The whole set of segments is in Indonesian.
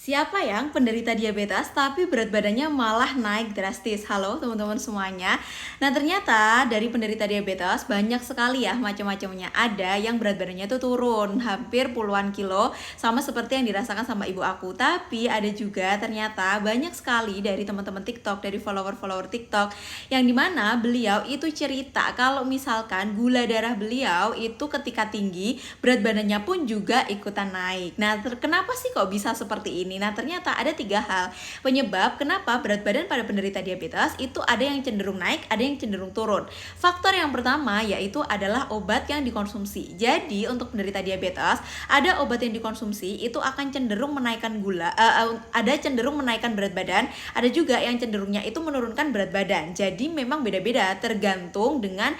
Siapa yang penderita diabetes tapi berat badannya malah naik drastis? Halo teman-teman semuanya. Nah ternyata dari penderita diabetes banyak sekali ya macam-macamnya. Ada yang berat badannya tuh turun hampir puluhan kilo sama seperti yang dirasakan sama ibu aku. Tapi ada juga ternyata banyak sekali dari teman-teman TikTok, dari follower-follower TikTok yang dimana beliau itu cerita kalau misalkan gula darah beliau itu ketika tinggi berat badannya pun juga ikutan naik. Nah kenapa sih kok bisa seperti ini? Nah ternyata ada 3 hal penyebab kenapa berat badan pada penderita diabetes itu ada yang cenderung naik, ada yang cenderung turun. Faktor yang pertama yaitu adalah obat yang dikonsumsi. Jadi untuk penderita diabetes ada obat yang dikonsumsi itu akan cenderung menaikkan ada cenderung menaikkan berat badan, ada juga yang cenderungnya itu menurunkan berat badan. Jadi memang beda-beda tergantung dengan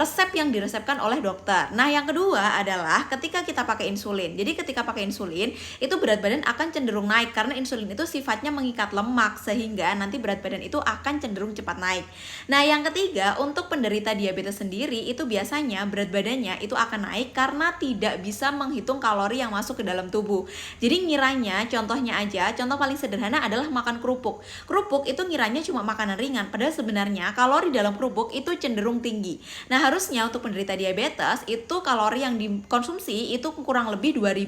resep yang diresepkan oleh dokter. Nah yang kedua adalah ketika kita pakai insulin. Jadi ketika pakai insulin itu berat badan akan cenderung naik karena insulin itu sifatnya mengikat lemak sehingga nanti berat badan itu akan cenderung cepat naik. Nah yang ketiga untuk penderita diabetes sendiri itu biasanya berat badannya itu akan naik karena tidak bisa menghitung kalori yang masuk ke dalam tubuh. Jadi ngiranya contohnya aja, contoh paling sederhana adalah makan kerupuk. Kerupuk itu ngiranya cuma makanan ringan padahal sebenarnya kalori dalam kerupuk itu cenderung tinggi. Nah harusnya untuk penderita diabetes itu kalori yang dikonsumsi itu kurang lebih 2000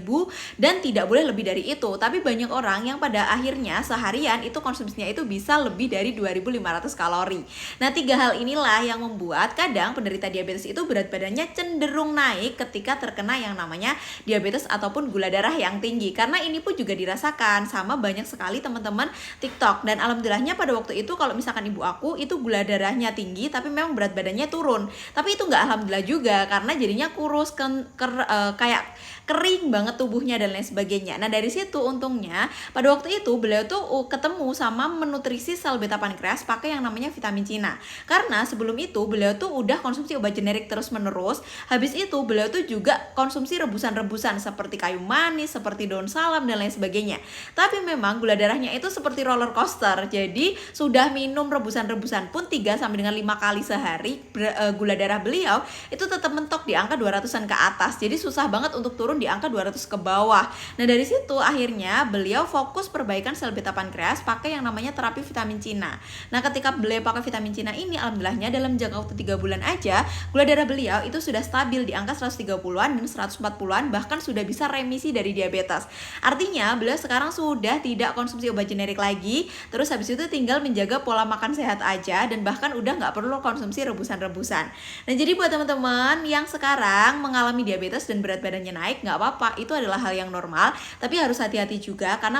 dan tidak boleh lebih dari itu. Tapi banyak orang yang pada akhirnya seharian itu konsumsinya itu bisa lebih dari 2500 kalori. Nah 3 hal inilah yang membuat kadang penderita diabetes itu berat badannya cenderung naik ketika terkena yang namanya diabetes ataupun gula darah yang tinggi. Karena ini pun juga dirasakan sama banyak sekali teman-teman TikTok. Dan alhamdulillahnya pada waktu itu kalau misalkan ibu aku itu gula darahnya tinggi tapi memang berat badannya turun. Tapi itu nggak alhamdulillah juga karena jadinya kurus, kayak kering banget tubuhnya dan lain sebagainya. Nah dari situ untungnya pada waktu itu beliau tuh ketemu sama menutrisi sel beta pankreas pakai yang namanya vitamin Cina. Karena sebelum itu beliau tuh udah konsumsi obat generik terus menerus. Habis itu beliau tuh juga konsumsi rebusan-rebusan seperti kayu manis, seperti daun salam dan lain sebagainya. Tapi memang gula darahnya itu seperti roller coaster. Jadi sudah minum rebusan-rebusan pun 3 sampai dengan 5 kali sehari gula darah beliau itu tetap mentok di angka 200-an ke atas. Jadi susah banget untuk turun di angka 200 ke bawah. Nah dari situ akhirnya beliau fokus perbaikan sel beta pankreas pakai yang namanya terapi vitamin Cina. Nah ketika beliau pakai vitamin Cina ini alhamdulillahnya dalam jangka waktu 3 bulan aja gula darah beliau itu sudah stabil di angka 130-an dan 140-an, bahkan sudah bisa remisi dari diabetes. Artinya beliau sekarang sudah tidak konsumsi obat generik lagi, terus habis itu tinggal menjaga pola makan sehat aja dan bahkan udah nggak perlu konsumsi rebusan-rebusan. Nah jadi buat teman-teman yang sekarang mengalami diabetes dan berat badannya naik, nggak apa-apa, itu adalah hal yang normal, tapi harus hati-hati juga karena